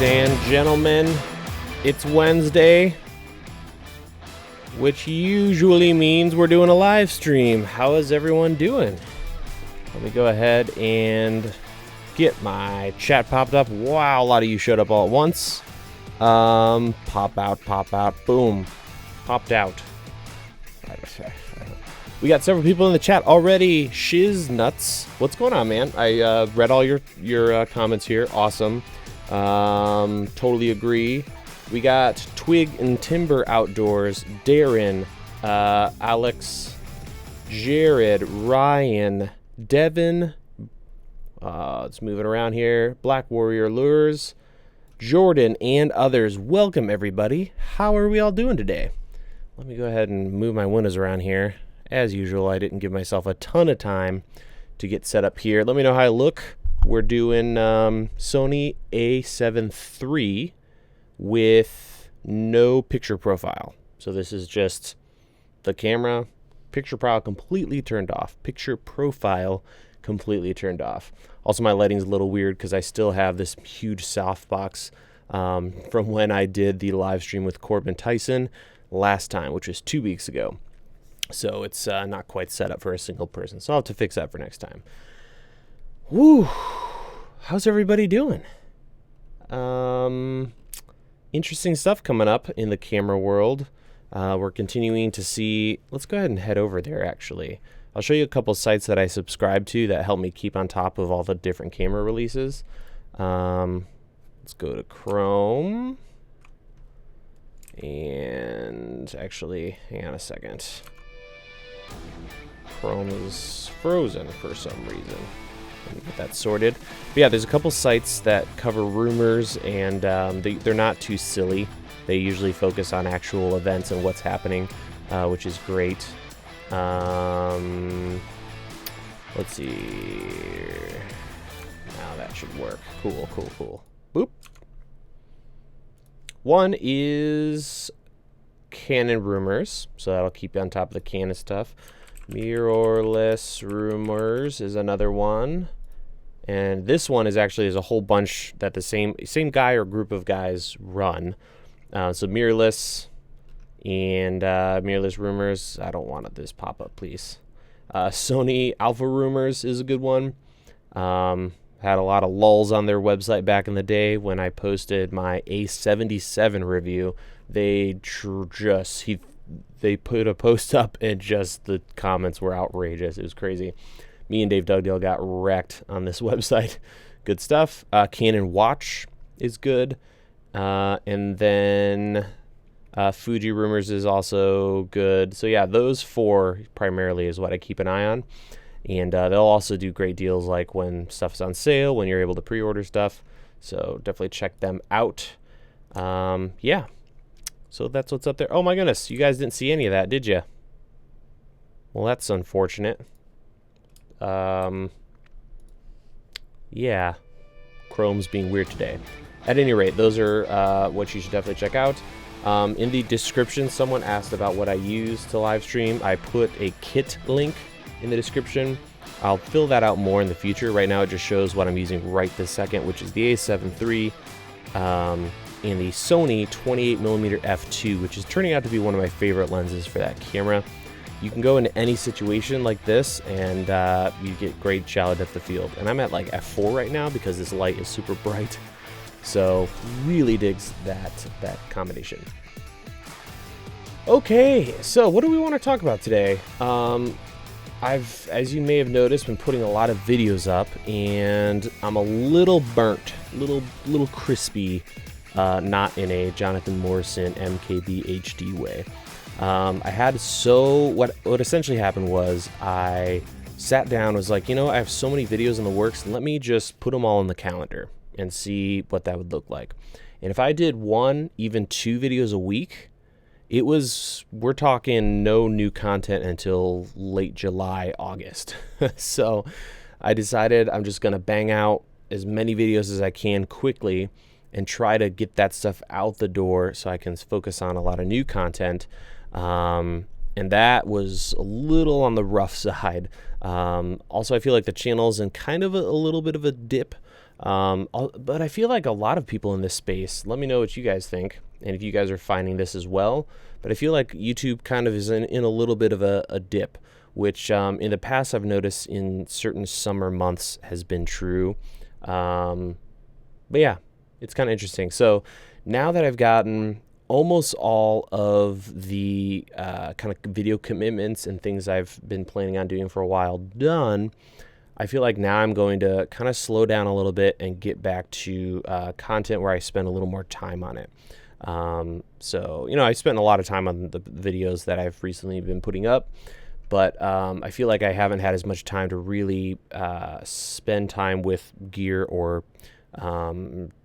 and gentlemen, it's Wednesday, which usually means we're doing a live stream. How is everyone doing? Let me go ahead and get my chat popped up. Wow, a lot of you showed up all at once. Pop out, boom. Popped out. We got several people in the chat already. Shiz nuts. What's going on, man? I read all your comments here. Awesome. Totally agree. We got Twig and Timber Outdoors, Darren, Alex, Jared, Ryan, Devin. Let's move it around here. Black Warrior Lures, Jordan, and others. Welcome, everybody. How are we all doing today? Let me go ahead and move my windows around here. As usual, I didn't give myself a ton of time to get set up here. Let me know how I look. We're doing Sony a7 III with no picture profile. So this is just the camera, picture profile completely turned off. Picture profile completely turned off. Also, my lighting's a little weird because I still have this huge softbox from when I did the live stream with Corbin Tyson last time, which was 2 weeks ago. So it's not quite set up for a single person. So I'll have to fix that for next time. Woo! How's everybody doing? Interesting stuff coming up in the camera world. We're continuing to see... Let's go ahead and head over there, actually. I'll show you a couple sites that I subscribe to that help me keep on top of all the different camera releases. Let's go to Chrome. And actually, hang on a second. Chrome is frozen for some reason. Let me get that sorted. But yeah, there's a couple sites that cover rumors, and they're not too silly. They usually focus on actual events and what's happening, which is great. Let's see. Now that should work. Cool. Boop. One is Canon rumors, so that'll keep you on top of the Canon stuff. Mirrorless rumors is another one, and this one is actually there's a whole bunch that the same guy or group of guys run. So mirrorless and mirrorless rumors. I don't want this pop up, please. Sony Alpha rumors is a good one. Had a lot of lulls on their website back in the day when I posted my A77 review. They put a post up and just the comments were outrageous. It was crazy. Me and Dave Dugdale got wrecked on this website. Good stuff. Canon Watch is good. And then Fuji Rumors is also good. So yeah, those four primarily is what I keep an eye on. And they'll also do great deals like when stuff's on sale, when you're able to pre-order stuff. So definitely check them out. Yeah. So that's what's up there. Oh my goodness, you guys didn't see any of that, did you? Well, that's unfortunate. Yeah. Chrome's being weird today. At any rate, those are what you should definitely check out. In the description, someone asked about what I use to live stream. I put a kit link in the description. I'll fill that out more in the future. Right now, it just shows what I'm using right this second, which is the a7 III and the Sony 28mm f2, which is turning out to be one of my favorite lenses for that camera. You can go into any situation like this, and you get great shallow depth of field. And I'm at like f4 right now because this light is super bright. So really digs that combination. Okay, so what do we want to talk about today? I've, as you may have noticed, been putting a lot of videos up, and I'm a little burnt, little crispy, not in a Jonathan Morrison MKB HD way. What essentially happened was I sat down, was like, I have so many videos in the works, let me just put them all in the calendar and see what that would look like. And if I did 1, even 2 videos a week, we're talking no new content until late July, August. So I decided I'm just going to bang out as many videos as I can quickly and try to get that stuff out the door so I can focus on a lot of new content. And that was a little on the rough side. Also, I feel like the channel's in kind of a little bit of a dip. But I feel like a lot of people in this space, let me know what you guys think, and if you guys are finding this as well. But I feel like YouTube kind of is in a little bit of a dip, which in the past I've noticed in certain summer months has been true. But yeah, it's kind of interesting. So now that I've gotten almost all of the kind of video commitments and things I've been planning on doing for a while done, I feel like now I'm going to kind of slow down a little bit and get back to content where I spend a little more time on it. So, you know, I spent a lot of time on the videos that I've recently been putting up, but I feel like I haven't had as much time to really spend time with gear or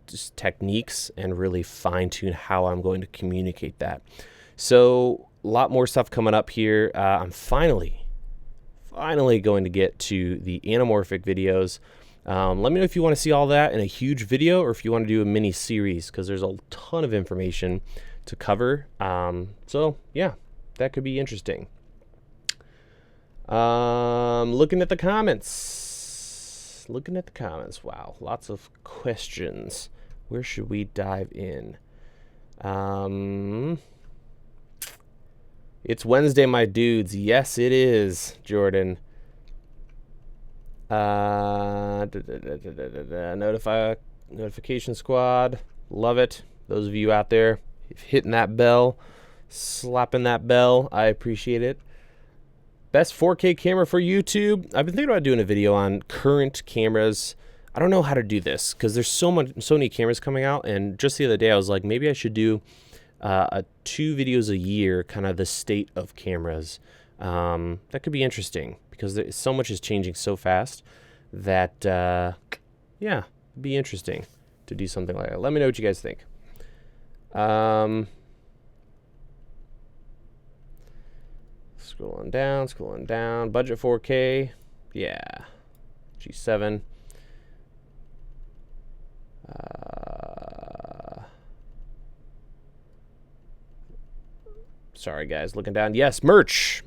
just techniques and really fine tune how I'm going to communicate that. So a lot more stuff coming up here. I'm finally going to get to the anamorphic videos. Let me know if you want to see all that in a huge video or if you want to do a mini series, because there's a ton of information to cover. So yeah, that could be interesting. Looking at the comments. Wow, lots of questions. Where should we dive in? It's Wednesday, my dudes. Yes, it is, Jordan. Notification squad. Love it. Those of you out there hitting that bell, slapping that bell, I appreciate it. Best 4K camera for YouTube. I've been thinking about doing a video on current cameras. I don't know how to do this because there's so many cameras coming out, and just the other day I was like, maybe I should do 2 videos a year, kind of the state of cameras. That could be interesting because so much is changing so fast that yeah, it'd be interesting to do something like that. Let me know what you guys think. Scrolling down. Budget 4K. Yeah. G7. Sorry, guys. Looking down. Yes, merch.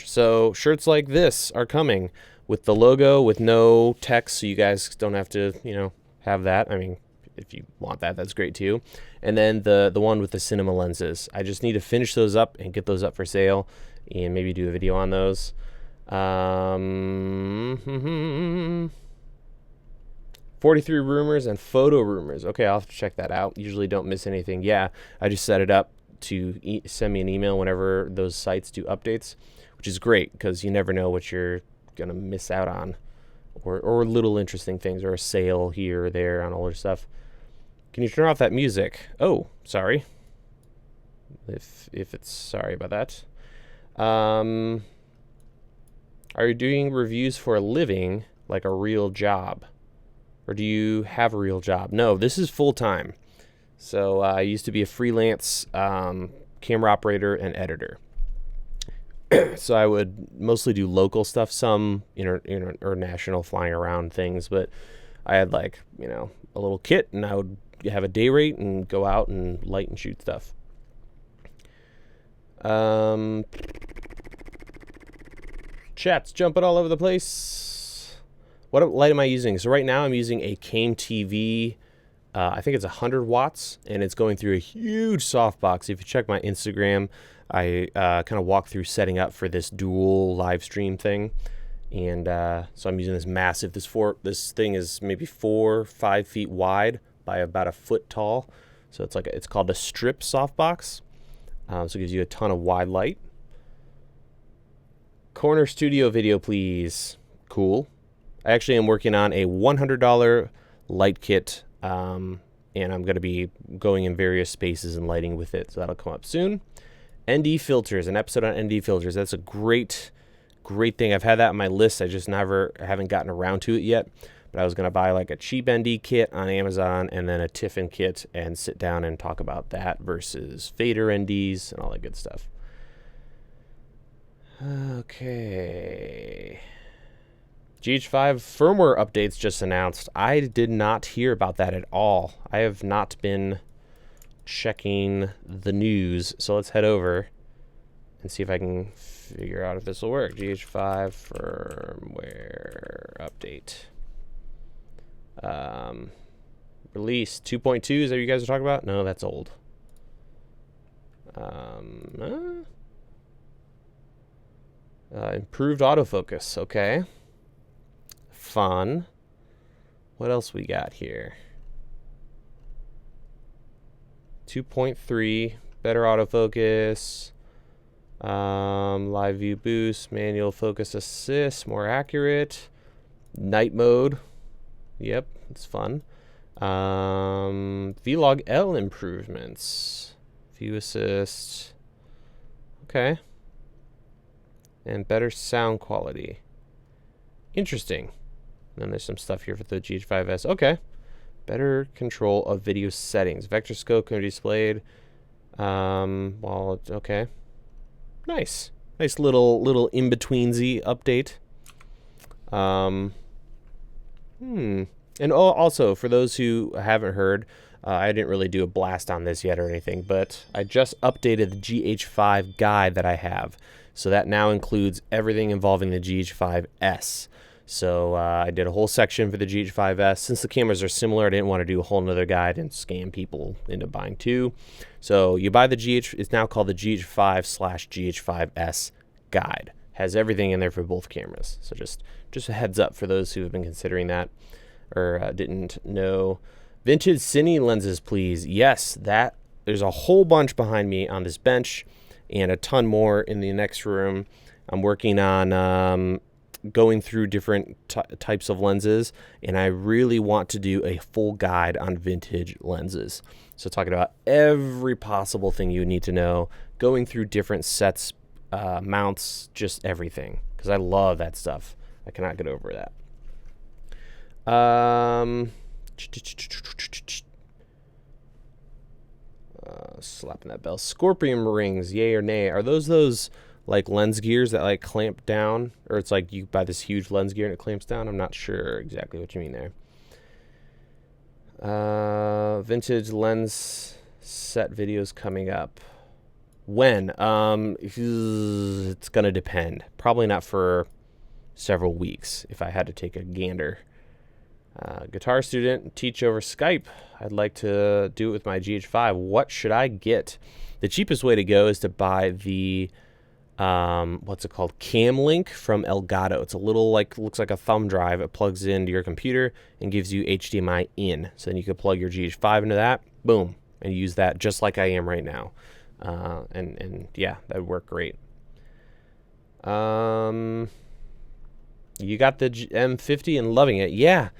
So shirts like this are coming with the logo with no text, so you guys don't have to, you know, have that. I mean, if you want that, that's great too. And then the one with the cinema lenses. I just need to finish those up and get those up for sale, and maybe do a video on those. 43 rumors and photo rumors. Okay, I'll have to check that out. Usually don't miss anything. Yeah, I just set it up to send me an email whenever those sites do updates, which is great because you never know what you're going to miss out on, or little interesting things, or a sale here or there on older stuff. Can you turn off that music? Oh, sorry. If it's sorry about that. Are you doing reviews for a living, like a real job? Or do you have a real job? No, this is full-time. So I used to be a freelance camera operator and editor. So I would mostly do local stuff, some international flying around things, but I had, like, you know, a little kit, and I would have a day rate and go out and light and shoot stuff. Chat's jumping all over the place. What light am I using? So right now I'm using a Came TV. I think it's 100 watts, and it's going through a huge softbox. If you check my Instagram, I kind of walk through setting up for this dual live stream thing. And so I'm using this massive, this thing is maybe 4 or 5 feet wide by about a foot tall. So it's called a strip softbox. So it gives you a ton of wide light. Corner studio video, please. Cool. I actually am working on a $100 light kit, and I'm going to be going in various spaces and lighting with it, so that'll come up soon. ND filters, an episode on ND filters. That's a great thing. I've had that on my list. I just haven't gotten around to it yet. But I was going to buy like a cheap ND kit on Amazon and then a Tiffin kit and sit down and talk about that versus fader NDs and all that good stuff. Okay. GH5 firmware updates just announced. I did not hear about that at all. I have not been checking the news. So let's head over and see if I can figure out if this will work. GH5 firmware update. Release 2.2, is that what you guys are talking about? No, that's old. Improved autofocus, okay. Fun. What else we got here? 2.3, better autofocus. Live view boost, manual focus assist, more accurate. Night mode. Yep, it's fun. Vlog L improvements. View assist. Okay. And better sound quality. Interesting. Then there's some stuff here for the GH5S. Okay. Better control of video settings. Vector scope can be displayed. Okay. Nice. Nice little in-betweensy update. And also, for those who haven't heard, I didn't really do a blast on this yet or anything, but I just updated the GH5 guide that I have. So that now includes everything involving the GH5S. So I did a whole section for the GH5S. Since the cameras are similar, I didn't want to do a whole nother guide and scam people into buying two. So you buy the it's now called the GH5/GH5S guide. Has everything in there for both cameras. So just a heads up for those who have been considering that or didn't know. Vintage cine lenses, please. Yes, there's a whole bunch behind me on this bench and a ton more in the next room. I'm working on going through different types of lenses, and I really want to do a full guide on vintage lenses. So talking about every possible thing you need to know, going through different sets, mounts, just everything, because I love that stuff. I cannot get over that. Slapping that bell. Scorpion rings, yay or nay? Are those like lens gears that like clamp down, or it's like you buy this huge lens gear and it clamps down? I'm not sure exactly what you mean there. Vintage lens set videos coming up. When? It's gonna depend. Probably not for several weeks if I had to take a gander. Guitar student, teach over Skype. I'd like to do it with my GH5. What should I get? The cheapest way to go is to buy the what's it called? Cam Link from Elgato. It's a little looks like a thumb drive. It plugs into your computer and gives you HDMI in. So then you can plug your GH5 into that, boom, and use that just like I am right now. And yeah, that would work great. You got the M50 and loving it. Yeah,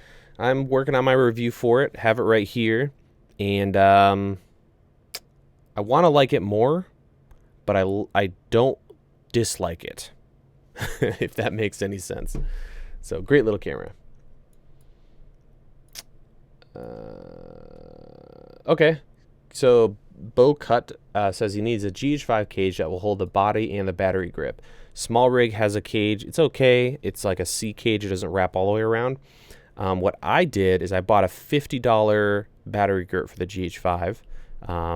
I'm working on my review for it. Have it right here. And I want to like it more, but I don't dislike it, if that makes any sense. So great little camera. Okay, so Bo Cut says he needs a GH5 cage that will hold the body and the battery grip. Small rig has a cage. It's okay. It's like a C cage. It doesn't wrap all the way around. What I did is I bought a $50 battery grip for the GH5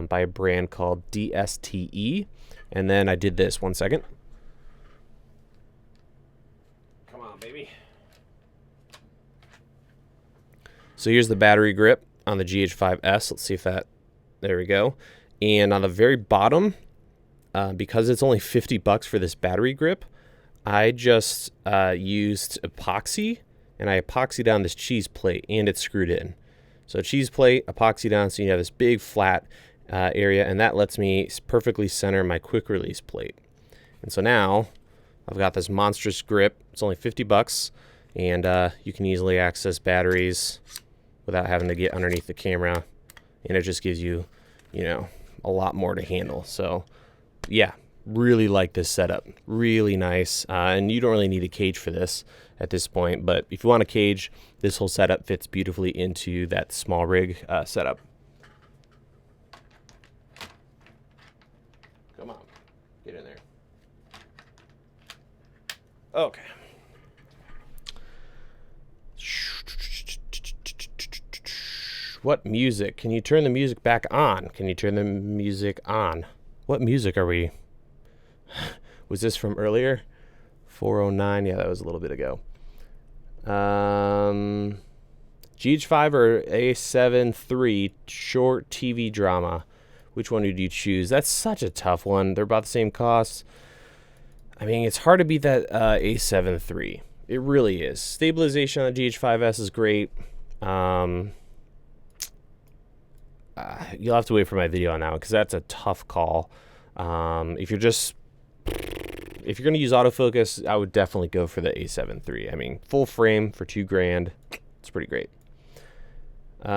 by a brand called DSTE. And then I did this. One second. Come on, baby. So here's the battery grip on the GH5S. Let's see if that, there we go. And on the very bottom, because it's only $50 for this battery grip, I just used epoxy, and I epoxied down this cheese plate, and it's screwed in. So cheese plate, epoxy down, so you have this big flat area, and that lets me perfectly center my quick release plate. And so now I've got this monstrous grip. It's only $50, and you can easily access batteries without having to get underneath the camera, and it just gives you, you know, a lot more to handle. So yeah, really like this setup. Really nice. And you don't really need a cage for this at this point, but if you want a cage, this whole setup fits beautifully into that small rig setup. Come on, get in there. Okay. What music? Can you turn the music back on? Can you turn the music on? What music are we? Was this from earlier? 409. Yeah, that was a little bit ago. GH5 or A7 III short TV drama. Which one would you choose? That's such a tough one. They're about the same cost. I mean, it's hard to beat that A7 III. It really is. Stabilization on the GH5S is great. You'll have to wait for my video on that one because that's a tough call. If you're going to use autofocus, I would definitely go for the A7 III. I mean, full frame for $2,000. It's pretty great. Going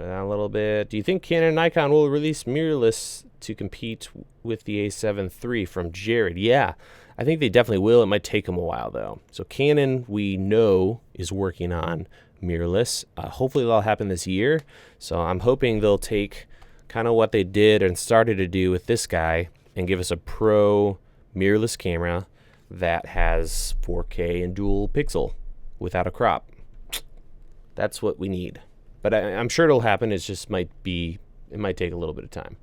down a little bit. Do you think Canon and Nikon will release mirrorless to compete with the A7 III? From Jared. Yeah, I think they definitely will. It might take them a while, though. So Canon, we know, is working on mirrorless. Hopefully that'll happen this year. So I'm hoping they'll take kind of what they did and started to do with this guy and give us a pro mirrorless camera that has 4K and dual pixel without a crop. That's what we need. But I'm sure it'll happen. It just might take a little bit of time.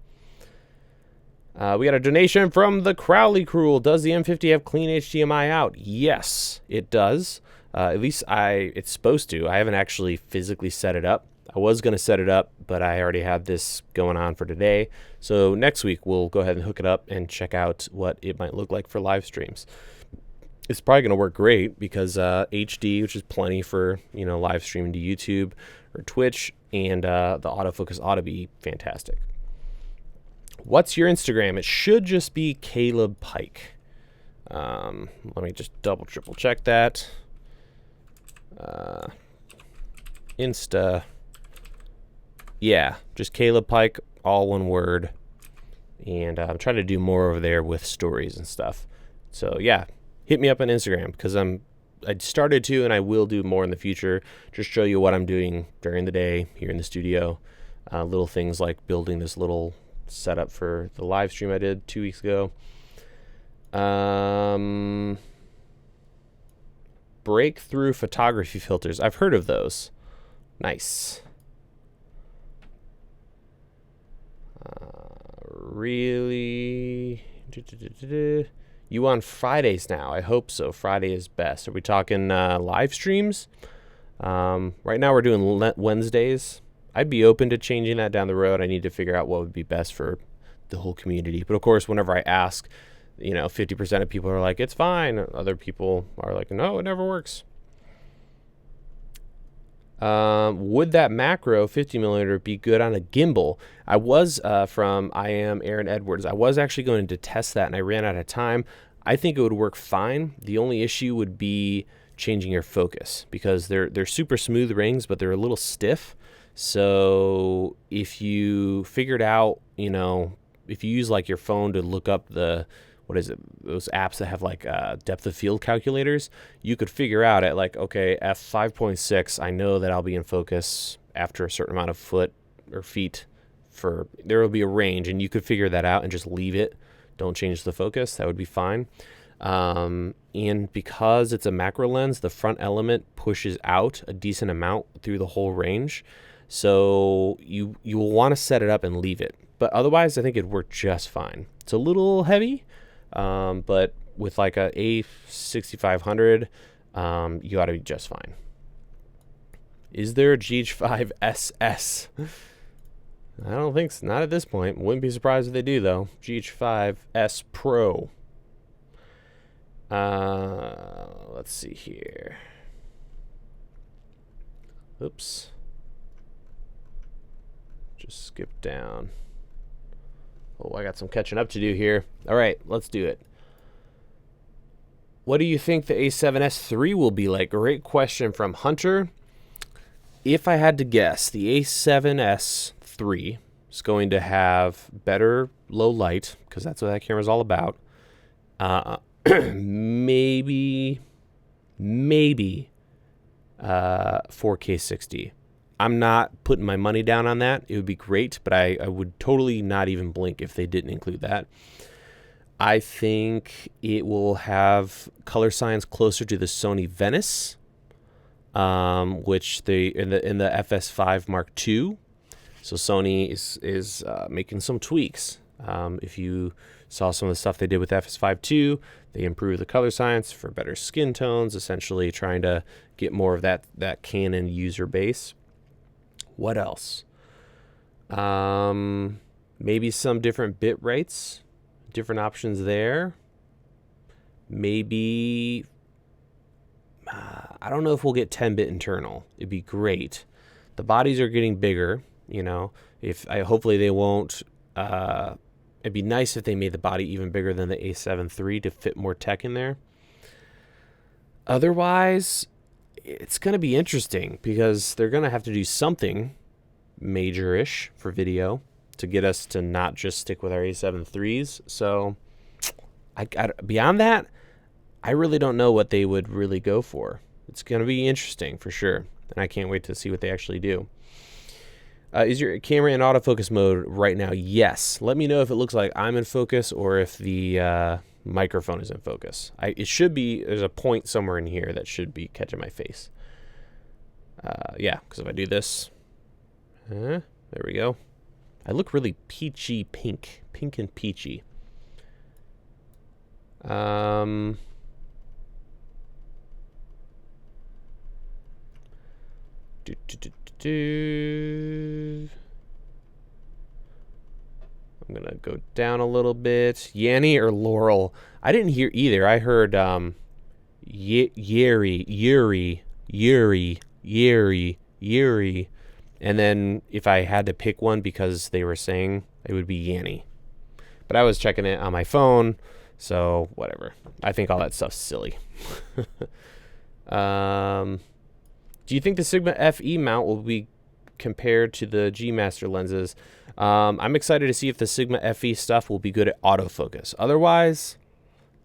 We got a donation from the Crowley Cruel. Does the M50 have clean HDMI out? Yes, it does. At least it's supposed to. I haven't actually physically set it up. I was going to set it up, but I already have this going on for today. So next week, we'll go ahead and hook it up and check out what it might look like for live streams. It's probably going to work great because HD, which is plenty for, live streaming to YouTube or Twitch, and the autofocus ought to be fantastic. What's your Instagram? It should just be Caleb Pike. Let me just triple check that. Insta. Yeah, just Caleb Pike, all one word. And I'm trying to do more over there with stories and stuff. So yeah, hit me up on Instagram because I started to, and I will do more in the future. Just show you what I'm doing during the day here in the studio. Little things like building this little setup for the live stream I did 2 weeks ago. Breakthrough photography filters. I've heard of those. Nice. Really? You on Fridays now? I hope so. Friday is best. Are we talking live streams? Right now we're doing Wednesdays. I'd be open to changing that down the road. I need to figure out what would be best for the whole community. But of course, whenever I ask, 50% of people are like, it's fine. Other people are like, no, it never works. Would that macro 50mm be good on a gimbal? I was from I am Aaron Edwards. I was actually going to test that and I ran out of time. I think it would work fine. The only issue would be changing your focus because they're super smooth rings, but they're a little stiff. So if you figured out, if you use like your phone to look up those apps that have like depth of field calculators, you could figure out at like, okay, f5.6, I know that I'll be in focus after a certain amount of foot or feet there will be a range, and you could figure that out and just leave it. Don't change the focus. That would be fine. And because it's a macro lens, the front element pushes out a decent amount through the whole range. So you will want to set it up and leave it. But otherwise, I think it'd work just fine. It's a little heavy, but with like a A6500, you ought to be just fine. Is there a GH5 SS? I don't think so. Not at this point. Wouldn't be surprised if they do, though. GH5 S Pro. Let's see here. Oops. Just skip down. Oh, I got some catching up to do here. All right, let's do it. What do you think the A7S III will be like? Great question from Hunter. If I had to guess, the A7S III is going to have better low light, because that's what that camera is all about. Maybe 4K 60. I'm not putting my money down on that. It would be great, but I would totally not even blink if they didn't include that. I think it will have color science closer to the Sony Venice, which in the FS5 Mark II. So Sony is making some tweaks If you saw some of the stuff they did with FS5 II, they improved the color science for better skin tones, essentially trying to get more of that Canon user base. What else? Maybe some different bit rates, different options there. Maybe, I don't know if we'll get 10-bit internal. It'd be great. The bodies are getting bigger, you know. Hopefully they won't. It'd be nice if they made the body even bigger than the A7 III to fit more tech in there. Otherwise, it's going to be interesting because they're going to have to do something major-ish for video to get us to not just stick with our A7 IIIs. So beyond that, I really don't know what they would really go for. It's going to be interesting for sure, and I can't wait to see what they actually do. Is your camera in autofocus mode right now? Yes. Let me know if it looks like I'm in focus or if the microphone is in focus. It should be. There's a point somewhere in here that should be catching my face. Yeah, because if I do this, there we go. I look really peachy pink and peachy. I'm gonna go down a little bit. Yanni or Laurel? I didn't hear either. I heard Yuri. And then if I had to pick one because they were saying, it would be Yanni. But I was checking it on my phone, so whatever. I think all that stuff's silly. Do you think the Sigma FE mount will be compared to the G Master lenses? I'm excited to see if the Sigma FE stuff will be good at autofocus. Otherwise,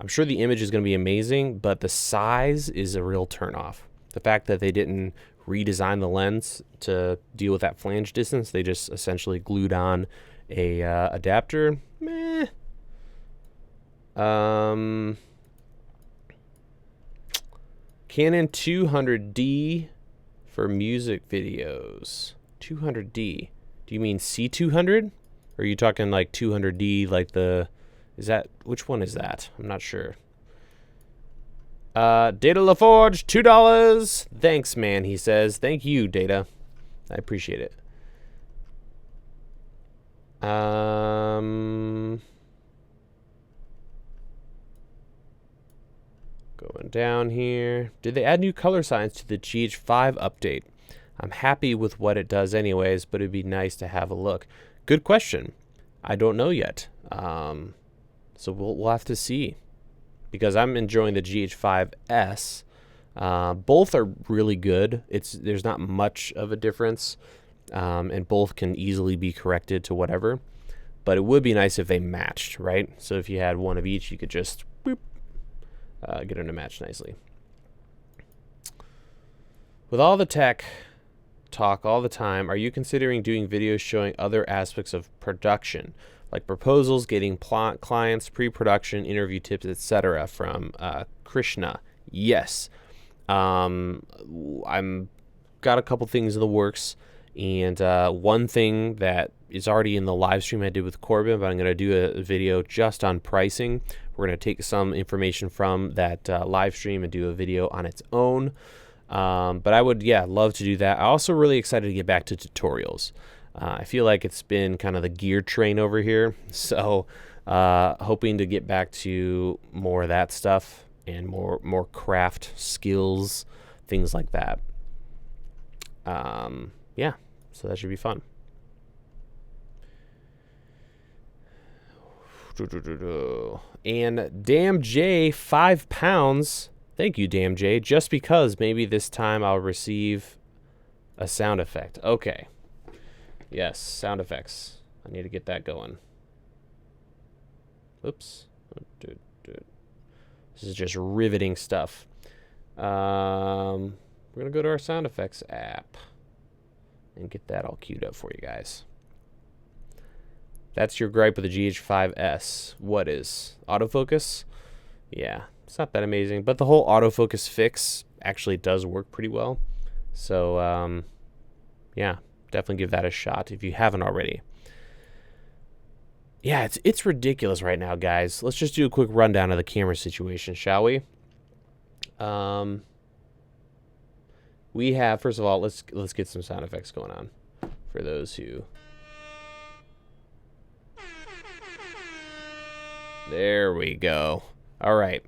I'm sure the image is going to be amazing, but the size is a real turnoff. The fact that they didn't redesign the lens to deal with that flange distance, they just essentially glued on a adapter. Meh. Canon 200D for music videos. 200D. Do you mean C200? Or are you talking like 200D like the... Is that... Which one is that? I'm not sure. Data LaForge, $2. Thanks, man, he says. Thank you, Data. I appreciate it. Going down here. Did they add new color science to the GH5 update? I'm happy with what it does anyways, but it'd be nice to have a look. Good question. I don't know yet. So we'll have to see. Because I'm enjoying the GH5S. Both are really good. There's not much of a difference. And both can easily be corrected to whatever. But it would be nice if they matched, right? So if you had one of each, you could just boop, get them to match nicely. With all the tech talk all the time, are you considering doing videos showing other aspects of production, like proposals, getting clients, pre-production, interview tips, etc.? From Krishna. Yes. I'm got a couple things in the works, and one thing that is already in the live stream I did with Corbin, but I'm going to do a video just on pricing. We're going to take some information from that live stream and do a video on its own. But I would, love to do that. I'm also really excited to get back to tutorials. I feel like it's been kind of the gear train over here. So hoping to get back to more of that stuff and more craft skills, things like that. So that should be fun. And Damn J, £5. Thank you, Damn J. Just because maybe this time I'll receive a sound effect. Okay. Yes, sound effects. I need to get that going. Oops. This is just riveting stuff. We're going to go to our sound effects app and get that all queued up for you guys. That's your gripe with the GH5S. What is? Autofocus? Yeah, it's not that amazing. But the whole autofocus fix actually does work pretty well. So, definitely give that a shot if you haven't already. Yeah, it's ridiculous right now, guys. Let's just do a quick rundown of the camera situation, shall we? We have, first of all, let's get some sound effects going on for those who. There we go. All right.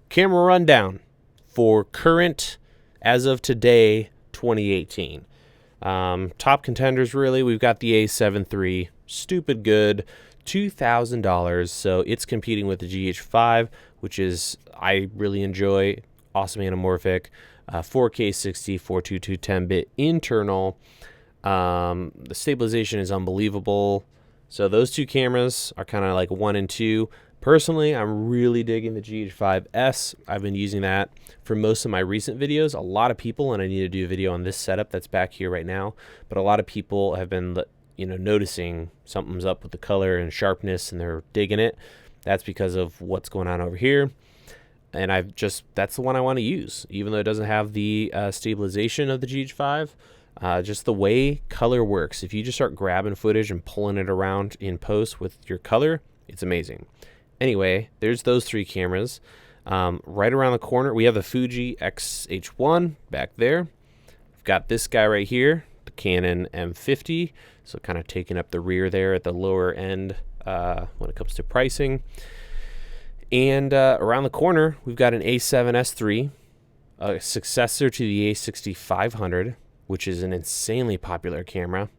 Camera rundown for current, as of today, 2018. Top contenders, really, we've got the A7 III, stupid good, $2,000. So it's competing with the GH5, which is, I really enjoy, awesome anamorphic, 4K 60, 422 10-bit internal. The stabilization is unbelievable. So those two cameras are kind of like 1 and 2. Personally, I'm really digging the GH5S. I've been using that for most of my recent videos. A lot of people, and I need to do a video on this setup that's back here right now, but a lot of people have been, noticing something's up with the color and sharpness, and they're digging it. That's because of what's going on over here. And that's the one I want to use, even though it doesn't have the stabilization of the GH5. Just the way color works. If you just start grabbing footage and pulling it around in post with your color, it's amazing. Anyway, there's those 3 cameras. Right around the corner, we have the Fuji X-H1 back there. We've got this guy right here, the Canon M50. So kind of taking up the rear there at the lower end when it comes to pricing. And around the corner, we've got an A7S III, a successor to the A6500, which is an insanely popular camera.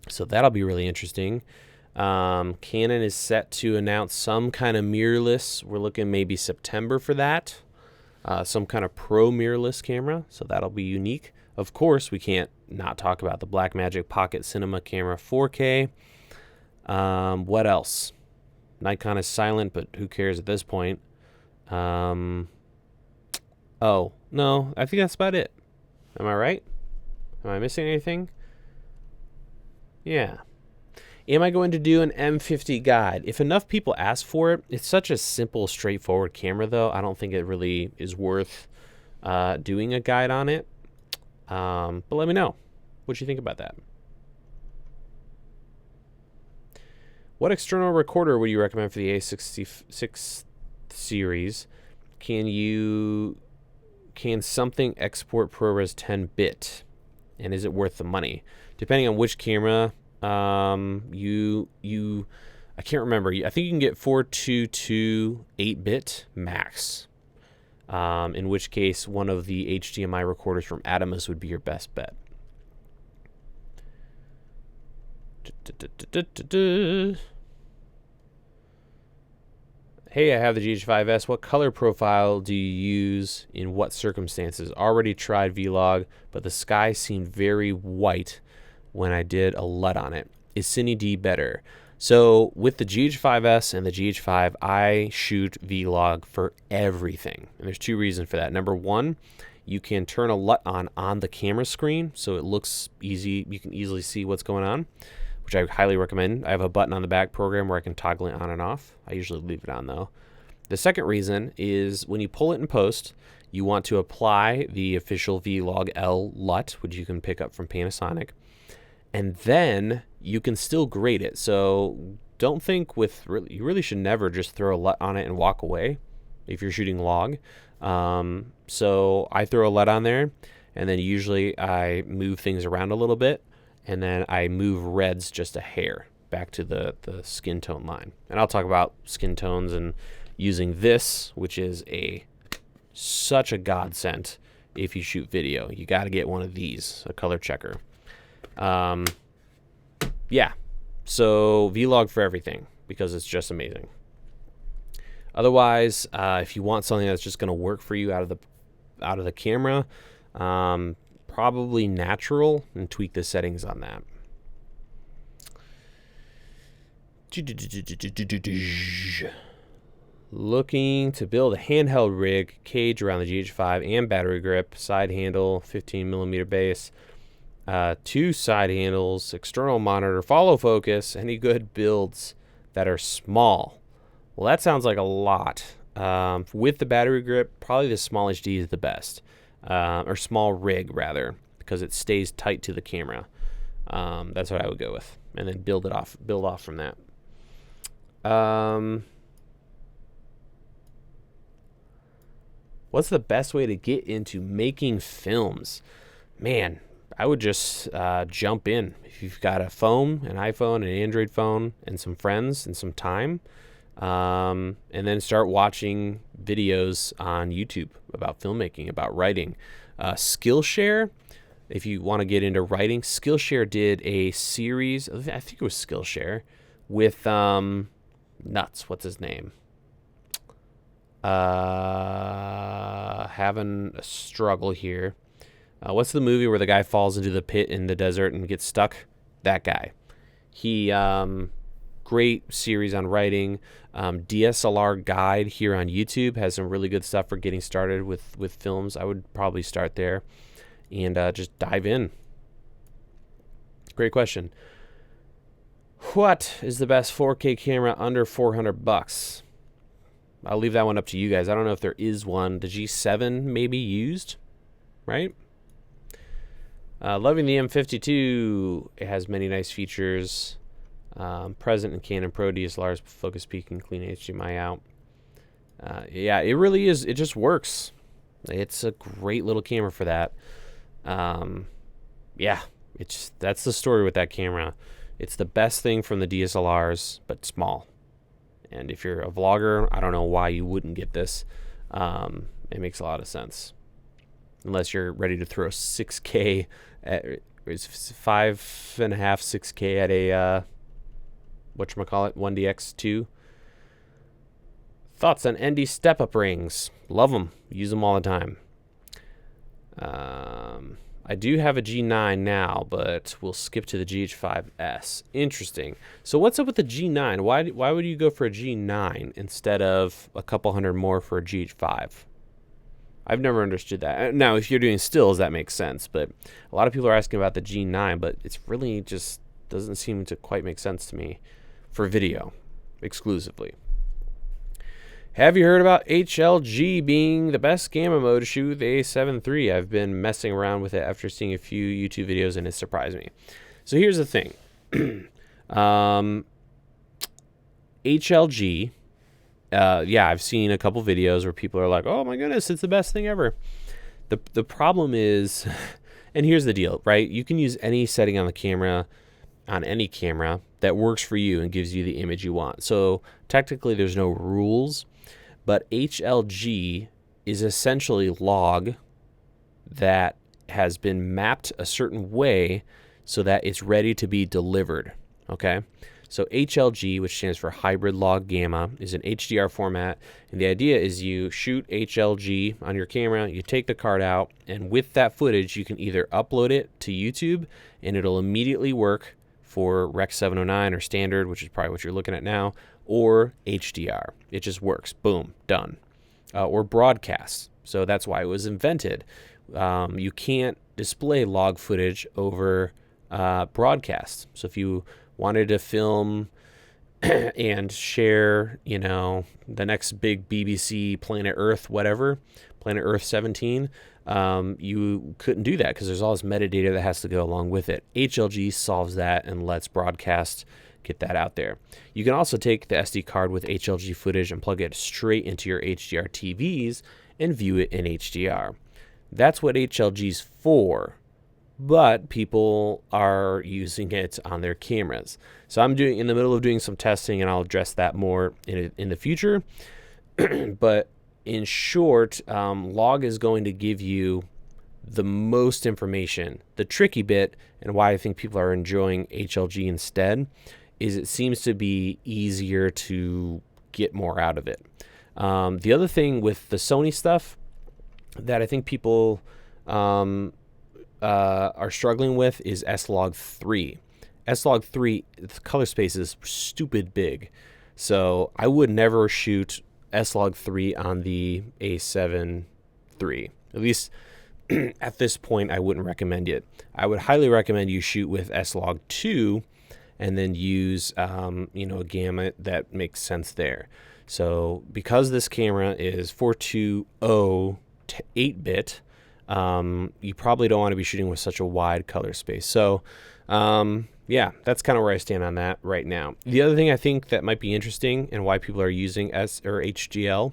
So that'll be really interesting. Canon is set to announce some kind of mirrorless. We're looking maybe September for that. Some kind of pro mirrorless camera. So that'll be unique. Of course, we can't not talk about the Blackmagic Pocket Cinema Camera 4K. What else? Nikon is silent, but who cares at this point? Oh, no, I think that's about it. Am I right? Am I missing anything? Yeah. Am I going to do an M50 guide? If enough people ask for it, it's such a simple, straightforward camera, though. I don't think it really is worth doing a guide on it. But let me know what you think about that. What external recorder would you recommend for the A66 series? Can something export ProRes 10-bit? And is it worth the money? Depending on which camera, I can't remember. I think you can get 422 8-bit max. In which case, one of the HDMI recorders from Adamus would be your best bet. Hey, I have the GH5S. What color profile do you use in what circumstances? Already tried Vlog, but the sky seemed very white when I did a LUT on it. Is Cine D better? So with the GH5S and the GH5, I shoot Vlog for everything. And there's 2 reasons for that. Number 1, you can turn a LUT on the camera screen, so it looks easy. You can easily see what's going on, which I highly recommend. I have a button on the back program where I can toggle it on and off. I usually leave it on, though. The second reason is when you pull it in post, you want to apply the official Vlog L LUT, which you can pick up from Panasonic. And then you can still grade it. So don't think you really should never just throw a LUT on it and walk away if you're shooting log. So I throw a LUT on there, and then usually I move things around a little bit, and then I move reds just a hair back to the skin tone line. And I'll talk about skin tones and using this, which is such a godsend if you shoot video. You got to get one of these, a color checker. Yeah, so Vlog for everything because it's just amazing. Otherwise, if you want something that's just going to work for you out of the camera, probably natural, and tweak the settings on that. Looking to build a handheld rig, cage around the GH5 and battery grip, side handle, 15mm base, 2 side handles, external monitor, follow focus, any good builds that are small. Well, that sounds like a lot. With the battery grip, probably the small HD is the best, or small rig rather, because it stays tight to the camera. That's what I would go with, and then build off from that. What's the best way to get into making films? Man, I would just jump in. If you've got a phone, an iPhone, an Android phone, and some friends and some time, and then start watching videos on YouTube about filmmaking, about writing. Skillshare, if you want to get into writing, Skillshare did a series, I think it was Skillshare, with Nuts. What's his name? Having a struggle here. What's the movie where the guy falls into the pit in the desert and gets stuck? That guy. He, great series on writing. DSLR Guide here on YouTube has some really good stuff for getting started with films. I would probably start there and just dive in. Great question. What is the best 4K camera under $400? I'll leave that one up to you guys. I don't know if there is one. The G7 maybe used, right? Loving the M52. It has many nice features. Present in Canon Pro DSLRs, focus peak and clean HDMI out. Yeah, it really is. It just works. It's a great little camera for that. Yeah, that's the story with that camera. It's the best thing from the DSLRs, but small. And if you're a vlogger, I don't know why you wouldn't get this. It makes a lot of sense. Unless you're ready to throw 6K at 5.5, 6K at a whatchamacallit, 1DX2. Thoughts on ND step-up rings? Love them. Use them all the time. I do have a G9 now, but we'll skip to the GH5S. Interesting. So what's up with the G9? Why would you go for a G9 instead of a couple hundred more for a GH5? I've never understood that. Now, if you're doing stills, that makes sense. But a lot of people are asking about the G9, but it's really just doesn't seem to quite make sense to me for video exclusively. Have you heard about HLG being the best gamma mode to shoot with the A7 III? I've been messing around with it after seeing a few YouTube videos, and it surprised me. So here's the thing. HLG, yeah, I've seen a couple videos where people are like, oh my goodness, it's the best thing ever. The problem is, and here's the deal, right? You can use any setting on the camera, on any camera, that works for you and gives you the image you want. So technically there's no rules. But HLG is essentially log that has been mapped a certain way so that it's ready to be delivered, okay? So HLG, which stands for hybrid log gamma, is an HDR format. And the idea is you shoot HLG on your camera, you take the card out, and with that footage, you can either upload it to YouTube, and it'll immediately work for Rec 709 or standard, which is probably what you're looking at now, or HDR. It just works. Boom, done. Or broadcast. So that's why it was invented. You can't display log footage over broadcast. So if you wanted to film and share, you know, the next big BBC Planet Earth, whatever, Planet Earth 17, you couldn't do that because there's all this metadata that has to go along with it. HLG solves that and lets broadcast get that out there. You can also take the SD card with HLG footage and plug it straight into your HDR TVs and view it in HDR. That's what HLG's for, but people are using it on their cameras. So I'm in the middle of doing some testing, and I'll address that more in the future. But in short, log is going to give you the most information. The tricky bit, and why I think people are enjoying HLG instead, is it seems to be easier to get more out of it. The other thing with the Sony stuff that I think people are struggling with is S-Log3. S-Log3, the color space is stupid big. So I would never shoot S-Log3 on the A7 III. At least at this point, I wouldn't recommend it. I would highly recommend you shoot with S-Log2 and then use you know, a gamut that makes sense there. So because this camera is 420 to 8-bit, you probably don't want to be shooting with such a wide color space. So, yeah, that's kind of where I stand on that right now. The other thing I think that might be interesting and why people are using S or HGL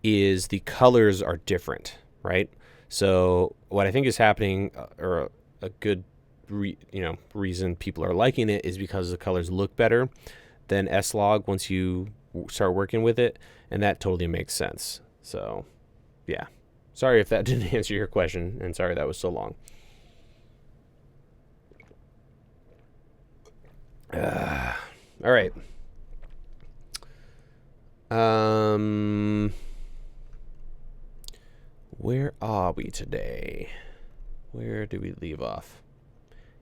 is the colors are different, right? So what I think is happening, or a good reason people are liking it, is because the colors look better than S-Log once you start working with it, and that totally makes sense. So, yeah. Sorry if that didn't answer your question, and sorry that was so long. All right. Where are we today? Where do we leave off?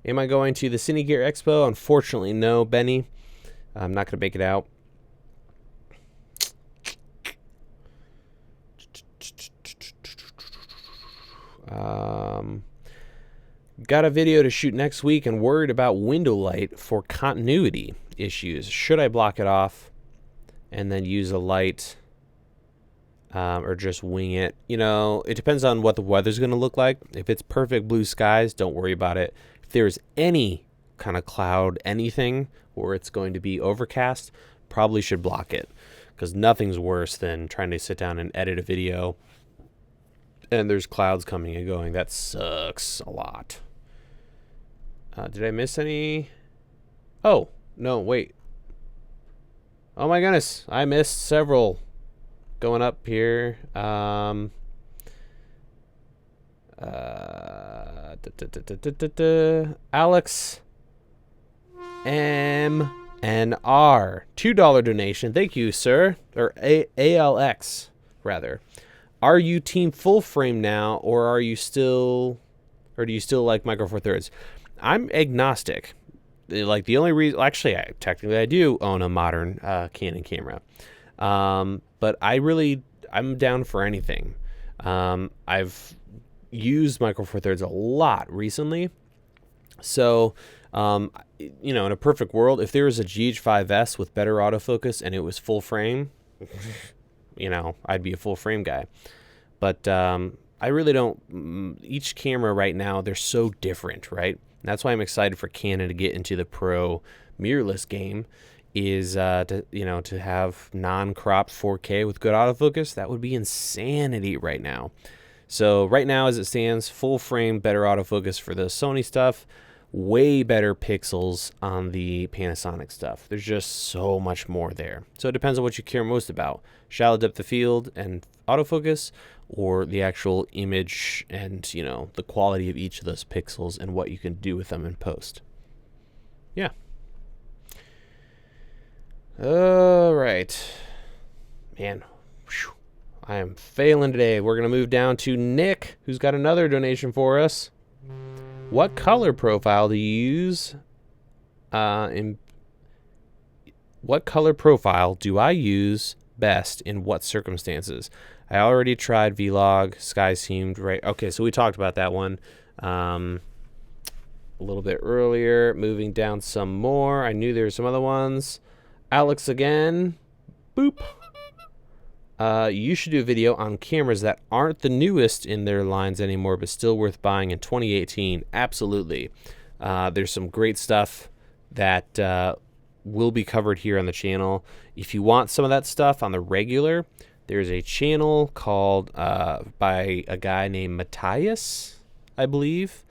Am I going to the Cine Gear Expo? Unfortunately, no, Benny. I'm not going to make it out. Got a video to shoot next week and worried about window light for continuity issues. Should I block it off and then use a light, or just wing it? It depends on what the weather's going to look like. If it's perfect blue skies, don't worry about it. If there's any kind of cloud, anything, or it's going to be overcast, probably should block it, because nothing's worse than trying to sit down and edit a video and there's clouds coming and going. That sucks a lot. Did I miss any? Oh, no, wait. Oh my goodness, I missed several going up here. Alex MNR, $2 donation. Thank you, sir. Or ALX, rather. Are you team full frame now, or do you still like Micro Four Thirds? I'm agnostic. Like, the only reason, actually, I do own a modern Canon camera, but I'm down for anything. I've used Micro Four Thirds a lot recently, so in a perfect world, if there was a GH5S with better autofocus and it was full frame, I'd be a full frame guy. But I really don't. Each camera right now, they're so different, right? And that's why I'm excited for Canon to get into the pro mirrorless game, is to have non-cropped 4K with good autofocus. That would be insanity right now. So right now, as it stands, full frame, better autofocus for the Sony stuff, way better pixels on the Panasonic stuff. There's just so much more there. So it depends on what you care most about: shallow depth of field and autofocus, or the actual image and the quality of each of those pixels and what you can do with them in post. Yeah. All right, man. Whew. I am failing today. We're gonna move down to Nick, who's got another donation for us. What color profile do you use? What color profile do I use best in what circumstances? I already tried Vlog. Sky seemed right. Okay, so we talked about that one a little bit earlier. Moving down some more. I knew there were some other ones. Alex again. Boop. You should do a video on cameras that aren't the newest in their lines anymore, but still worth buying in 2018. Absolutely. There's some great stuff that will be covered here on the channel. If you want some of that stuff on the regular, there's a channel called by a guy named Matthias, I believe.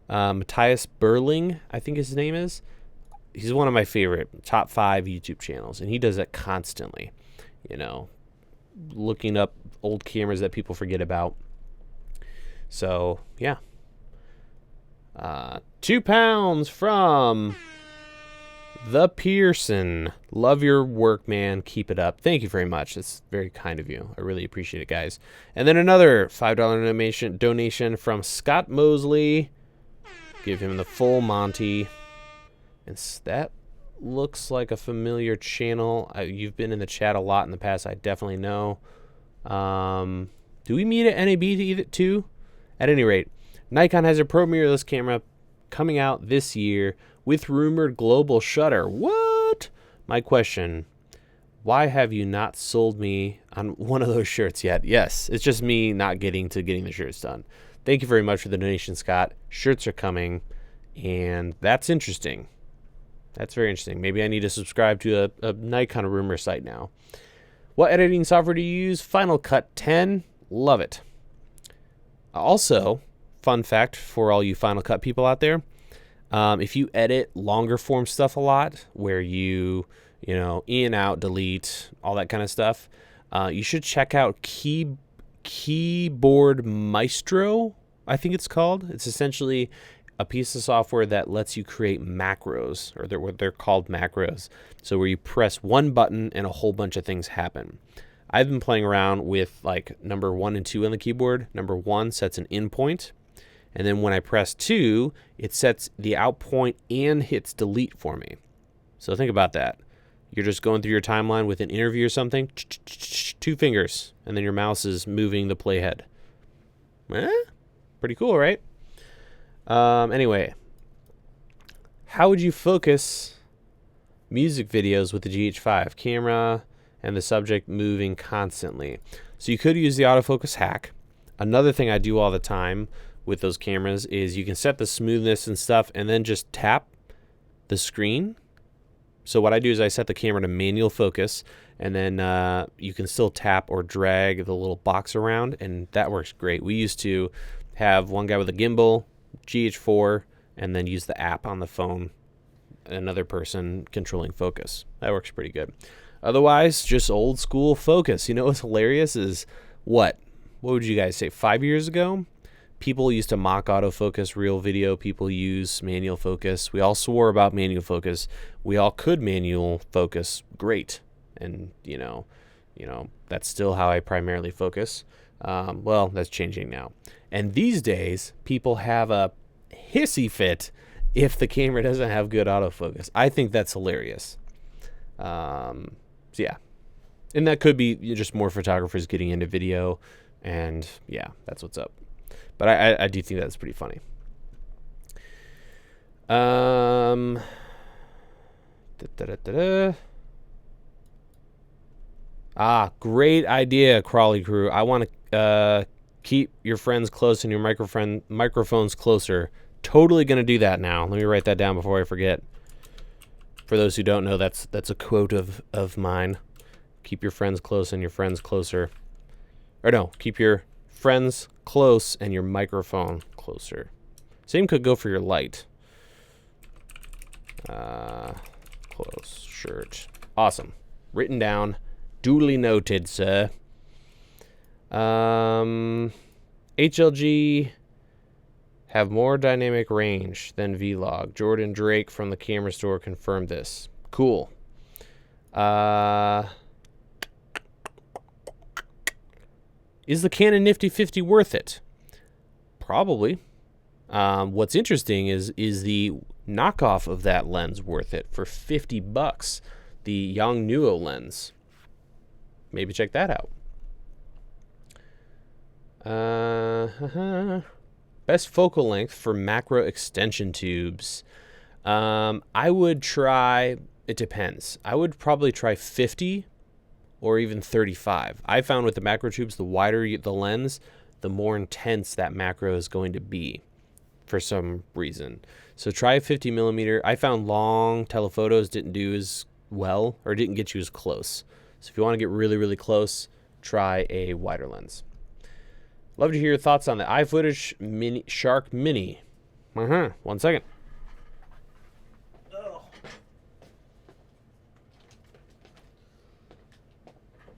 Matthias Berling, I think his name is. He's one of my favorite top 5 YouTube channels, and he does it constantly. Looking up old cameras that people forget about. So, yeah. 2 pounds from The Pearson. Love your work, man. Keep it up. Thank you very much. It's very kind of you. I really appreciate it, guys. And then another $5 donation from Scott Mosley. Give him the full Monty. And that looks like a familiar channel. You've been in the chat a lot in the past. I definitely know. Do we meet at NAB too? At any rate, Nikon has a pro mirrorless camera coming out this year with rumored global shutter. What? My question: why have you not sold me on one of those shirts yet? Yes, it's just me not getting the shirts done. Thank you very much for the donation, Scott. Shirts are coming, and that's interesting. That's very interesting. Maybe I need to subscribe to a Nikon rumor site now. What editing software do you use? Final Cut 10. Love it. Also, fun fact for all you Final Cut people out there, if you edit longer form stuff a lot, where you in, out, delete, all that kind of stuff, you should check out Keyboard Maestro, I think it's called. It's essentially a piece of software that lets you create macros, or what they're called macros. So where you press one button and a whole bunch of things happen. I've been playing around with like number 1 and 2 on the keyboard. Number 1 sets an in point, and then when I press 2, it sets the out point and hits delete for me. So think about that. You're just going through your timeline with an interview or something, 2 fingers, and then your mouse is moving the playhead. Pretty cool, right? Anyway, how would you focus music videos with the GH5 camera and the subject moving constantly? So you could use the autofocus hack. Another thing I do all the time with those cameras is you can set the smoothness and stuff and then just tap the screen. So what I do is I set the camera to manual focus, and then you can still tap or drag the little box around, and that works great. We used to have one guy with a gimbal, GH4, and then use the app on the phone, another person controlling focus. That works pretty good. Otherwise, just old school focus. You know what's hilarious is what would you guys say, 5 years ago? People used to mock autofocus real video. People use manual focus. We all swore about manual focus. We all could manual focus great. And, that's still how I primarily focus. Well, that's changing now. And these days, people have a hissy fit if the camera doesn't have good autofocus. I think that's hilarious. So yeah. And that could be just more photographers getting into video. And yeah, that's what's up. But I do think that's pretty funny. Great idea, Crawley Crew. I want to keep your friends close and your microphones closer. Totally going to do that now. Let me write that down before I forget. For those who don't know, that's a quote of mine. Keep your friends close and your friends closer. Or no, keep your friends close and your microphone closer. Same could go for your light. Close shirt. Awesome. Written down. Duly noted, sir. HLG have more dynamic range than Vlog. Jordan Drake from the camera store confirmed this. Cool. Is the Canon Nifty 50 worth it? Probably. What's interesting is the knockoff of that lens worth it for $50? The Yongnuo lens. Maybe check that out. Best focal length for macro extension tubes. I would try, it depends. I would probably try 50 or even 35. I found with the macro tubes, the wider the lens, the more intense that macro is going to be for some reason. So try a 50 millimeter. I found long telephotos didn't do as well, or didn't get you as close. So if you want to get really, really close, try a wider lens. Love to hear your thoughts on the iFootage Mini Shark Mini. 1 second.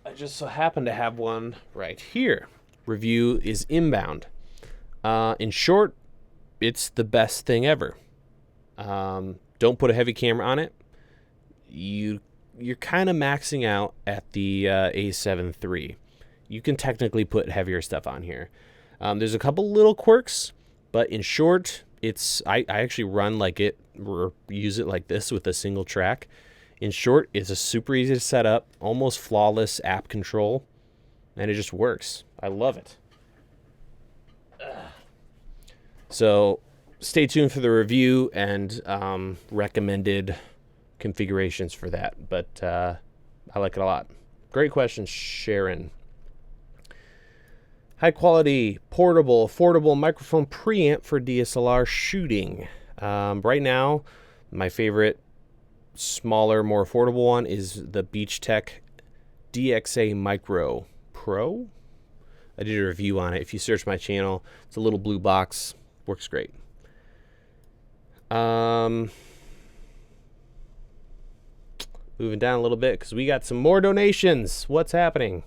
I just so happen to have one right here. Review is inbound. In short, it's the best thing ever. Don't put a heavy camera on it. You're kind of maxing out at the A7 III. You can technically put heavier stuff on here. There's a couple little quirks, but in short, I actually run like it, or use it like this with a single track. In short, it's a super easy to set up, almost flawless app control, and it just works. I love it. So stay tuned for the review and recommended configurations for that, but I like it a lot. Great question, Sharon. High quality, portable, affordable microphone preamp for DSLR shooting. Right now, my favorite smaller, more affordable one is the Beachtech DXA Micro Pro. I did a review on it. If you search my channel, it's a little blue box. Works great. Moving down a little bit because we got some more donations. What's happening?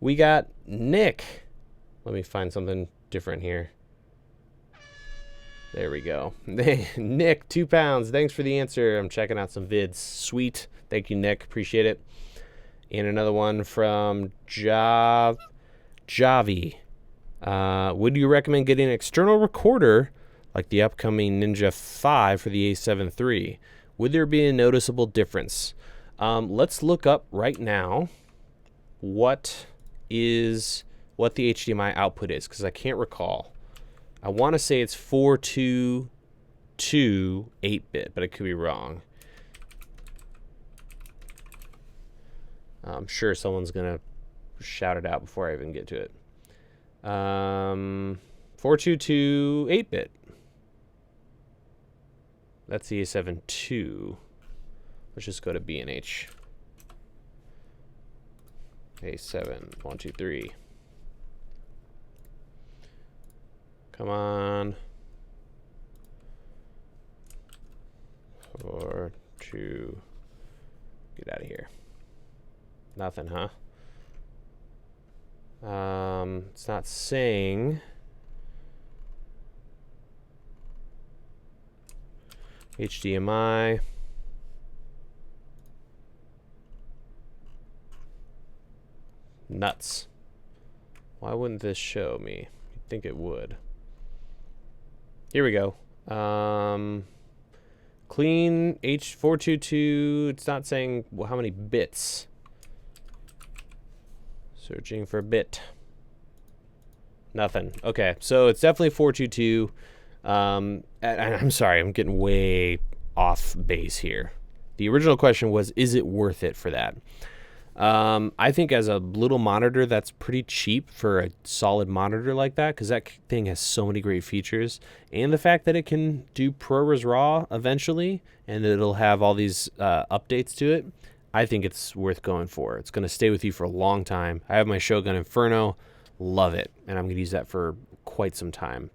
We got Nick. Let me find something different here. There we go. Nick, 2 pounds. Thanks for the answer. I'm checking out some vids. Sweet. Thank you, Nick. Appreciate it. And another one from Javi. Would you recommend getting an external recorder like the upcoming Ninja 5 for the A7 III? Would there be a noticeable difference? Let's look up right now what the HDMI output is, because I can't recall. I want to say it's 422 8-bit, but I could be wrong. I'm sure someone's going to shout it out before I even get to it. 422 8-bit. That's the A7 II. Let's just go to B&H. A7 1 2 3. Come on. 4 2. Get out of here. Nothing, huh? It's not saying. HDMI. Nuts. Why wouldn't this show me? You'd think it would. Here we go. Clean H422. It's not saying how many bits. Searching for bit. Nothing. Okay, so it's definitely 422. And I'm sorry, I'm getting way off base here. The original question was, is it worth it for that? I think as a little monitor, that's pretty cheap for a solid monitor like that, because that thing has so many great features. And the fact that it can do ProRes RAW eventually, and it'll have all these updates to it, I think it's worth going for. It's going to stay with you for a long time. I have my Shogun Inferno. Love it. And I'm going to use that for quite some time.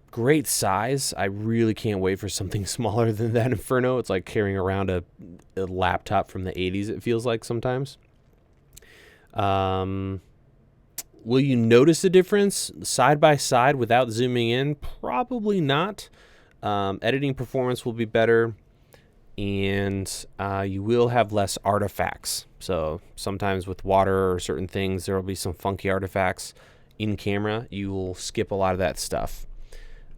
Great size. I really can't wait for something smaller than that Inferno. It's like carrying around a laptop from the 80s, it feels like sometimes. Will you notice a difference side by side without zooming in? Probably not. Editing performance will be better, and you will have less artifacts. So sometimes with water or certain things, there will be some funky artifacts in camera. You will skip a lot of that stuff.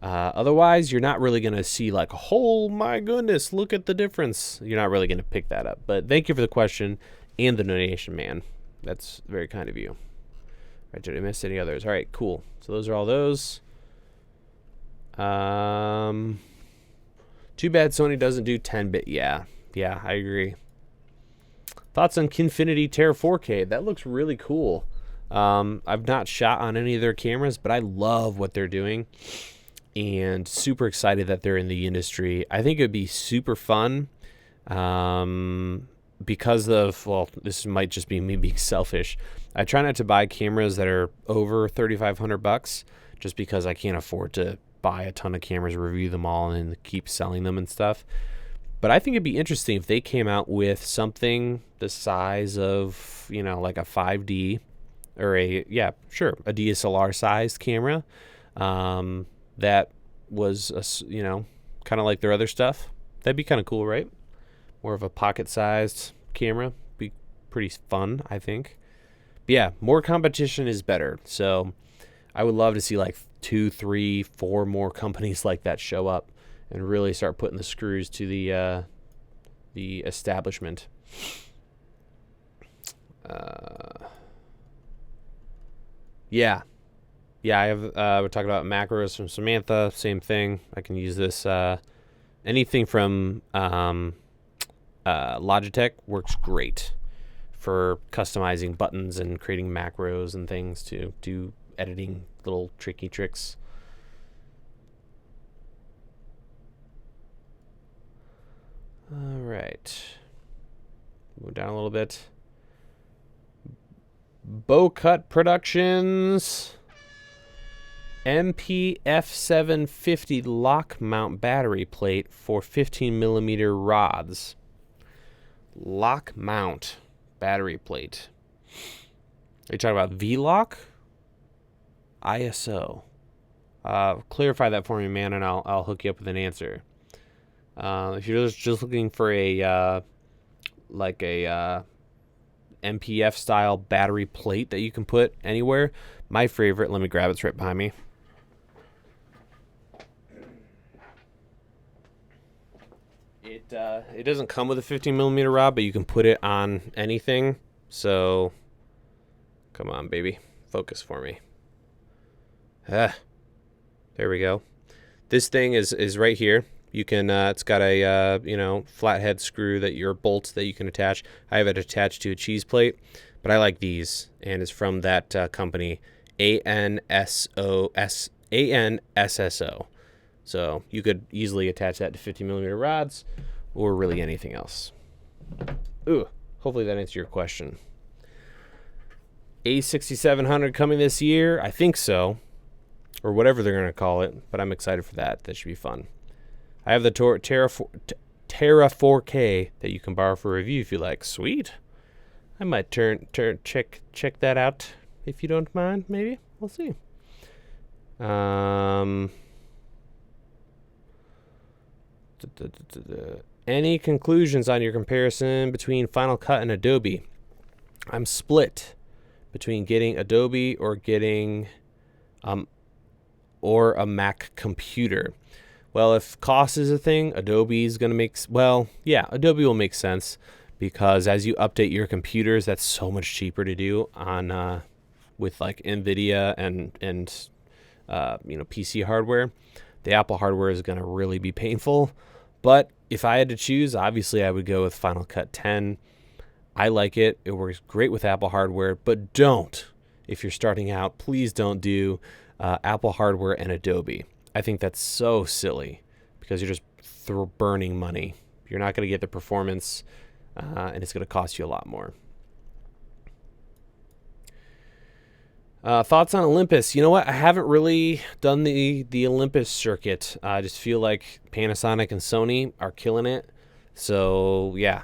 Otherwise, you're not really going to see like, oh my goodness, look at the difference. You're not really going to pick that up. But thank you for the question and the donation, man. That's very kind of you. All right, did I miss any others? All right, cool. So those are all those. Too bad Sony doesn't do 10-bit. Yeah, I agree. Thoughts on Kinfinity Terra 4K? That looks really cool. I've not shot on any of their cameras, but I love what they're doing. And super excited that they're in the industry. I think it'd be super fun because of, well, this might just be me being selfish. I try not to buy cameras that are over $3,500 just because I can't afford to buy a ton of cameras, review them all, and then keep selling them and stuff. But I think it'd be interesting if they came out with something the size of, you know, like a 5D or a DSLR sized camera. That was, you know, kind of like their other stuff. That'd be kind of cool, right? More of a pocket-sized camera. Be pretty fun, I think. But yeah, more competition is better. So I would love to see like 2, 3, 4 more companies like that show up and really start putting the screws to the establishment. Yeah, I have. We're talking about macros from Samantha. Same thing. I can use this. Anything from Logitech works great for customizing buttons and creating macros and things to do editing little tricky tricks. All right. Move down a little bit. Bowcut Productions MPF 750 lock mount battery plate for 15mm rods. Lock mount battery plate. Are you talking about V-lock? ISO. Clarify that for me, man, and I'll hook you up with an answer. If you're just looking for a MPF style battery plate that you can put anywhere, my favorite, let me grab it, it's right behind me. It doesn't come with a 15mm rod, but you can put it on anything. So come on, baby, focus for me. There we go. This thing is right here. You can it's got a flathead screw that your bolts that you can attach. I have it attached to a cheese plate, but I like these, and it's from that company ANSSO. So you could easily attach that to 15mm rods or really anything else. Ooh, hopefully that answers your question. A6700 coming this year, I think so, or whatever they're gonna call it. But I'm excited for that. That should be fun. I have the Terra 4K that you can borrow for review if you like. Sweet. I might check that out if you don't mind. Maybe we'll see. Any conclusions on your comparison between Final Cut and Adobe? I'm split between getting Adobe or getting or a Mac computer. Well, if cost is a thing, Adobe is going to make, well, yeah, Adobe will make sense, because as you update your computers, that's so much cheaper to do on with like NVIDIA and PC hardware. The Apple hardware is going to really be painful. But if I had to choose, obviously I would go with Final Cut 10. I like it. It works great with Apple hardware, but don't, if you're starting out, please don't do Apple hardware and Adobe. I think that's so silly, because you're just burning money. You're not going to get the performance, and it's going to cost you a lot more. Thoughts on Olympus? You know what? I haven't really done the Olympus circuit. I just feel like Panasonic and Sony are killing it. So, yeah.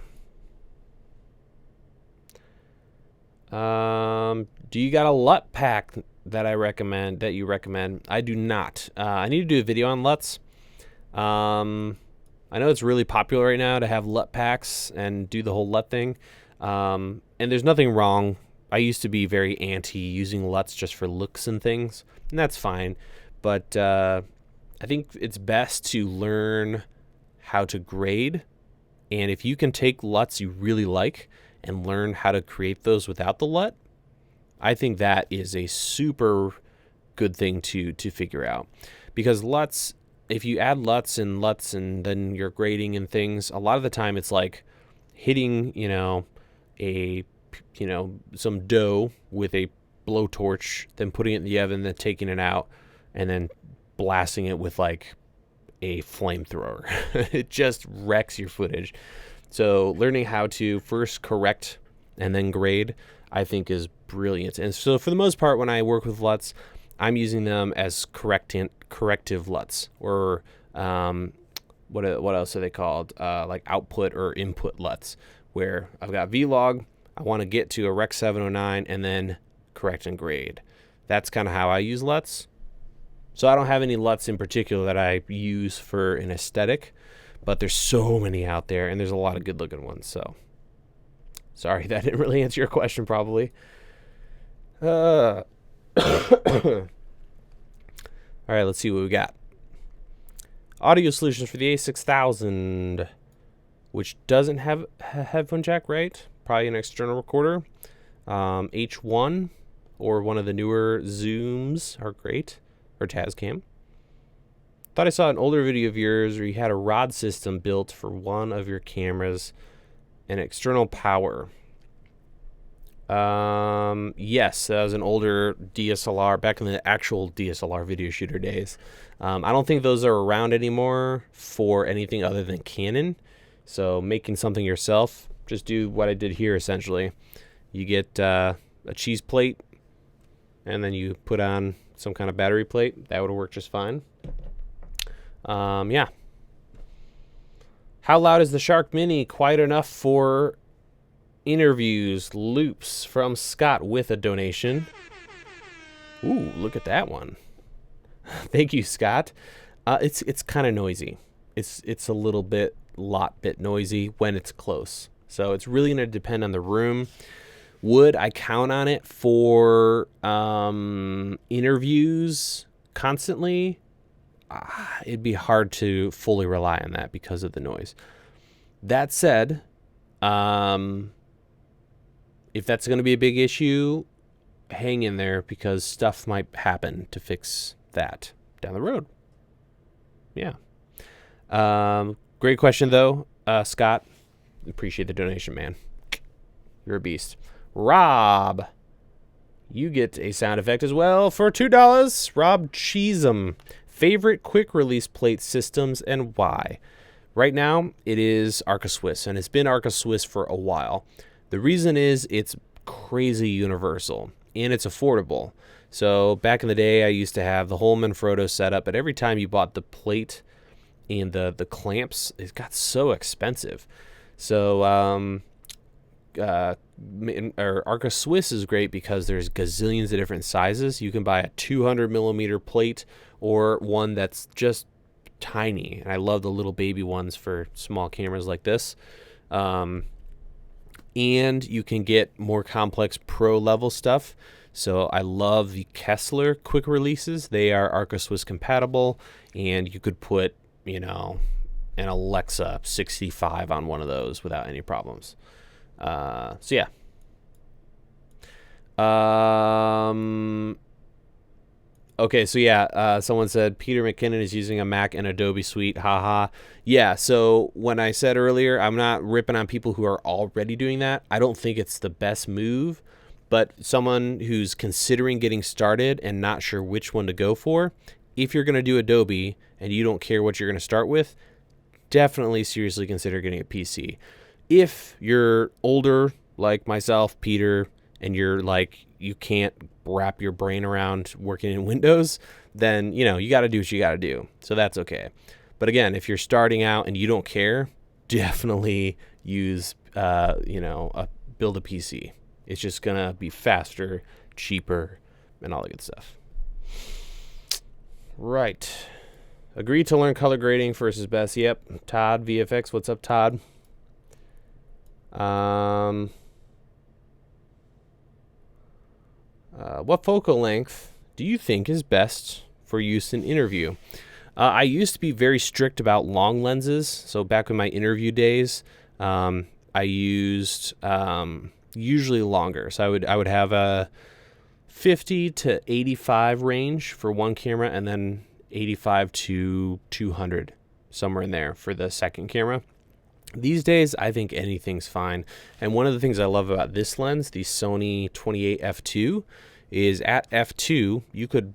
Do you got a LUT pack that you recommend? I do not. I need to do a video on LUTs. I know it's really popular right now to have LUT packs and do the whole LUT thing. And there's nothing wrong. I used to be very anti using LUTs just for looks and things, and that's fine. But I think it's best to learn how to grade. And if you can take LUTs you really like and learn how to create those without the LUT, I think that is a super good thing to figure out. Because LUTs, if you add LUTs and then you're grading and things, a lot of the time it's like hitting, some dough with a blowtorch, then putting it in the oven, then taking it out, and then blasting it with like a flamethrower. It just wrecks your footage. So learning how to first correct and then grade, I think, is brilliant. And so for the most part, when I work with LUTs, I'm using them as corrective LUTs, or what else are they called? Like output or input LUTs, where I've got Vlog, I want to get to a Rec 709 and then correct and grade. That's kind of how I use LUTs. So I don't have any LUTs in particular that I use for an aesthetic, but there's so many out there, and there's a lot of good looking ones. So sorry, that didn't really answer your question probably. All right, let's see what we got. Audio solutions for the A6000, which doesn't have a headphone jack, right? Probably an external recorder. H1 or one of the newer Zooms are great, or Tascam. Thought I saw an older video of yours where you had a rod system built for one of your cameras and external power. Yes, that was an older DSLR back in the actual DSLR video shooter days. I don't think those are around anymore for anything other than Canon. So making something yourself, just do what I did here essentially. You get a cheese plate, and then you put on some kind of battery plate. That would work just fine. Yeah. How loud is the Shark Mini? Quiet enough for interviews. Loops from Scott with a donation. Ooh, look at that one. Thank you, Scott. It's kind of noisy. It's a little bit noisy when it's close. So it's really going to depend on the room. Would I count on it for interviews constantly? It'd be hard to fully rely on that because of the noise. That said, if that's going to be a big issue, hang in there because stuff might happen to fix that down the road. Yeah. Great question, though, Scott. Appreciate the donation, man. You're a beast. Rob, you get a sound effect as well for $2. Rob Cheesem. Favorite quick release plate systems and why? Right now, it is Arca Swiss, and it's been Arca Swiss for a while. The reason is it's crazy universal, and it's affordable. So back in the day, I used to have the whole Manfrotto setup, but every time you bought the plate and the clamps, it got so expensive. So Arca Swiss is great because there's gazillions of different sizes. You can buy a 200 millimeter plate or one that's just tiny. And I love the little baby ones for small cameras like this. And you can get more complex pro level stuff. So I love the Kessler quick releases. They are Arca Swiss compatible, and you could put, an Alexa 65 on one of those without any problems. So yeah. Okay, so yeah, someone said Peter McKinnon is using a Mac and Adobe Suite. Haha. Yeah, so when I said earlier, I'm not ripping on people who are already doing that. I don't think it's the best move, but someone who's considering getting started and not sure which one to go for, if you're going to do Adobe and you don't care what you're going to start with, definitely seriously consider getting a PC. If you're older, like myself, Peter, and you're like, you can't wrap your brain around working in Windows, then, you got to do what you got to do. So that's okay. But again, if you're starting out and you don't care, definitely use, build a PC. It's just going to be faster, cheaper, and all the good stuff. Right. Agree to learn color grading versus best. Yep. Todd, VFX. What's up, Todd? What focal length do you think is best for use in interview? I used to be very strict about long lenses. So back in my interview days, I used usually longer. So I would have a 50 to 85 range for one camera, and then 85 to 200, somewhere in there for the second camera. These days, I think anything's fine. And one of the things I love about this lens, the Sony 28 f2, is at f2, you could,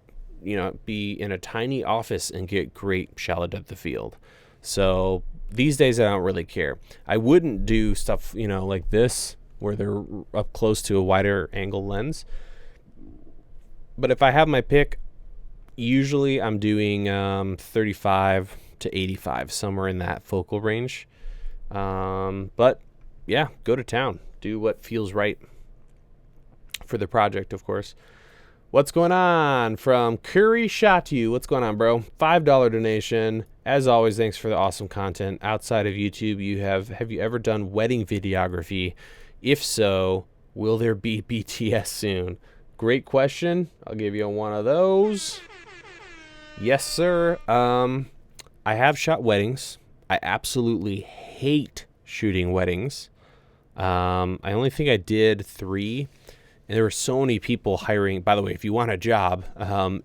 be in a tiny office and get great shallow depth of field. So these days, I don't really care. I wouldn't do stuff, like this, where they're up close to a wider angle lens. But if I have my pick, usually I'm doing 35 to 85, somewhere in that focal range. But yeah, go to town. Do what feels right for the project, of course. What's going on from Curry Shot You? What's going on, bro? $5 donation. As always, thanks for the awesome content. Outside of YouTube, have you ever done wedding videography? If so, will there be BTS soon? Great question. I'll give you one of those. Yes, sir. I have shot weddings. I absolutely hate shooting weddings. I only think I did 3, and there were so many people hiring. By the way, if you want a job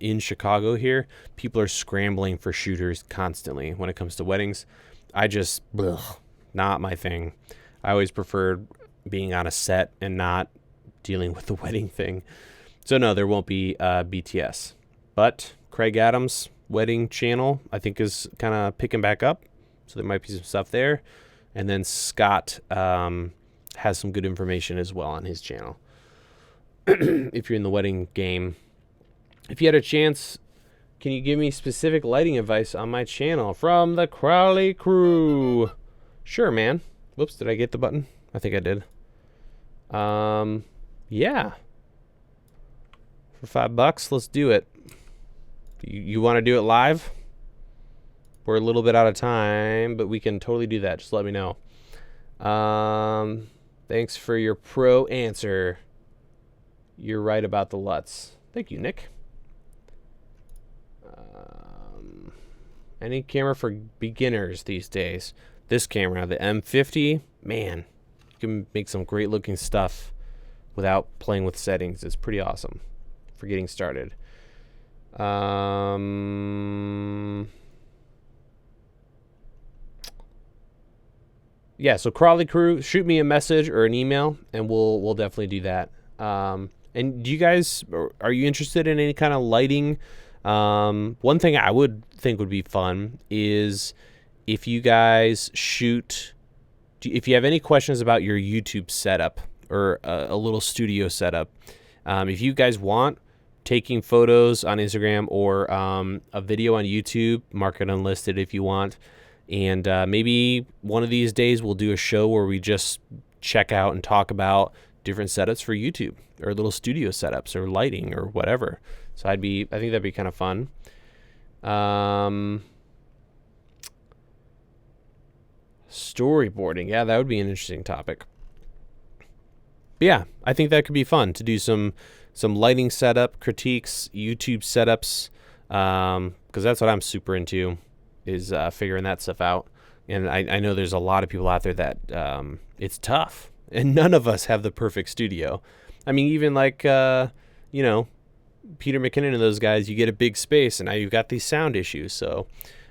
in Chicago here, people are scrambling for shooters constantly when it comes to weddings. Not my thing. I always preferred being on a set and not dealing with the wedding thing. So no, there won't be BTS. But Craig Adams' wedding channel, I think, is kind of picking back up. So there might be some stuff there. And then Scott has some good information as well on his channel. If you're in the wedding game. If you had a chance, can you give me specific lighting advice on my channel? From the Crowley Crew. Sure, man. Whoops, did I get the button? I think I did. Yeah. For $5, let's do it. You want to do it live? We're a little bit out of time, but we can totally do that. Just let me know. Thanks for your pro answer. You're right about the LUTs. Thank you, Nick. Any camera for beginners these days? This camera, the M50, man, you can make some great looking stuff without playing with settings. It's pretty awesome for getting started. Yeah, so Crawley Crew, shoot me a message or an email, and we'll definitely do that. And do you guys, are you interested in any kind of lighting? One thing I would think would be fun is if you guys if you have any questions about your YouTube setup or a little studio setup, if you guys want taking photos on Instagram or a video on YouTube, mark it unlisted if you want. And maybe one of these days we'll do a show where we just check out and talk about different setups for YouTube or little studio setups or lighting or whatever. So I think that'd be kind of fun. Storyboarding. Yeah, that would be an interesting topic. But yeah, I think that could be fun to do some lighting setup critiques, YouTube setups, because that's what I'm super into, is figuring that stuff out. And I know there's a lot of people out there that it's tough, and none of us have the perfect studio. I mean, even like, Peter McKinnon and those guys, you get a big space, and now you've got these sound issues. So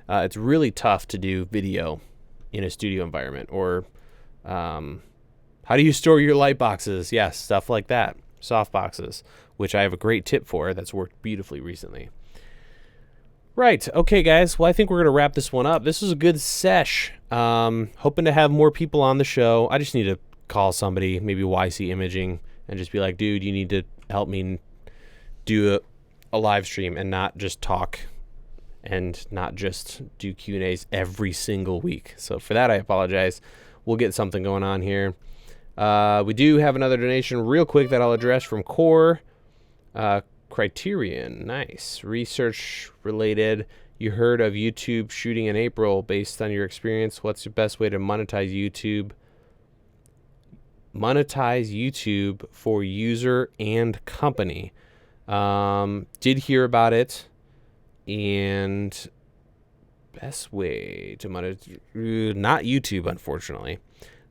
it's really tough to do video in a studio environment. Or how do you store your light boxes? Yeah, stuff like that. Soft boxes, which I have a great tip for that's worked beautifully recently. Right. Okay, guys. Well, I think we're going to wrap this one up. This was a good sesh. Hoping to have more people on the show. I just need to call somebody, maybe YC Imaging, and just be like, dude, you need to help me do a live stream and not just talk and not just do Q&As every single week. So for that, I apologize. We'll get something going on here. We do have another donation real quick that I'll address from Core Criterion. Nice. Research related. You heard of YouTube shooting in April. Based on your experience, what's the best way to monetize YouTube? Monetize YouTube for user and company. Did hear about it, and best way to monetize, not YouTube, unfortunately.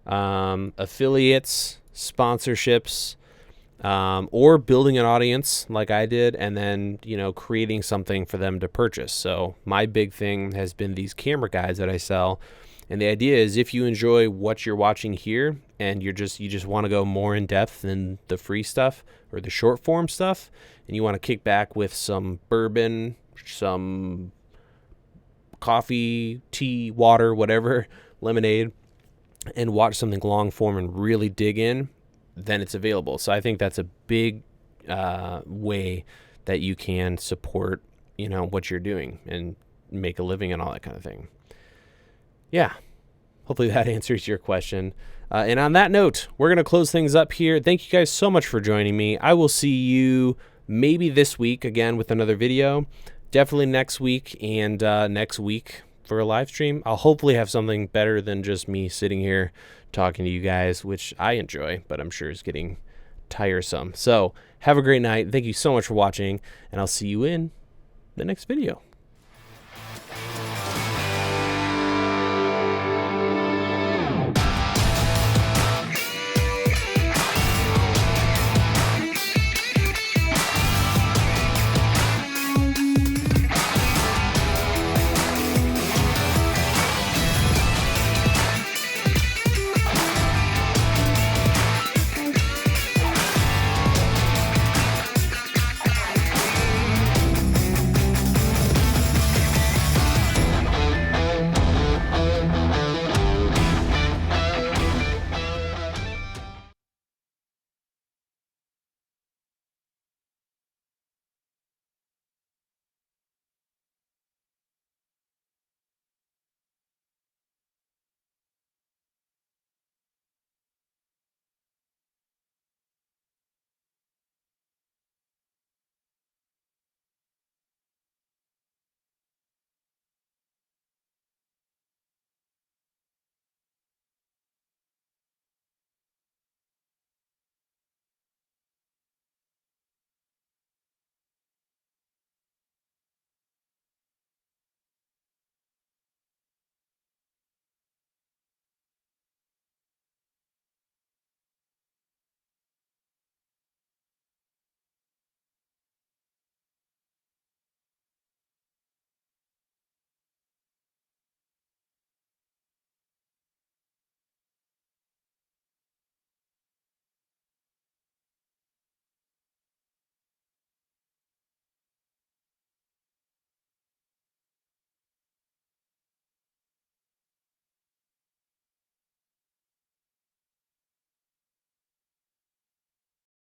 Affiliates, sponsorships, or building an audience like I did, and then, creating something for them to purchase. So my big thing has been these camera guides that I sell. And the idea is, if you enjoy what you're watching here and you just want to go more in depth than the free stuff or the short form stuff, and you want to kick back with some bourbon, some coffee, tea, water, whatever, lemonade, and watch something long form and really dig in, then it's available. So I think that's a big way that you can support, what you're doing and make a living and all that kind of thing. Yeah, hopefully that answers your question. And on that note, we're going to close things up here. Thank you guys so much for joining me. I will see you maybe this week again with another video. Definitely next week, and next week for a live stream. I'll hopefully have something better than just me sitting here talking to you guys, which I enjoy, but I'm sure is getting tiresome. So have a great night. Thank you so much for watching, and I'll see you in the next video.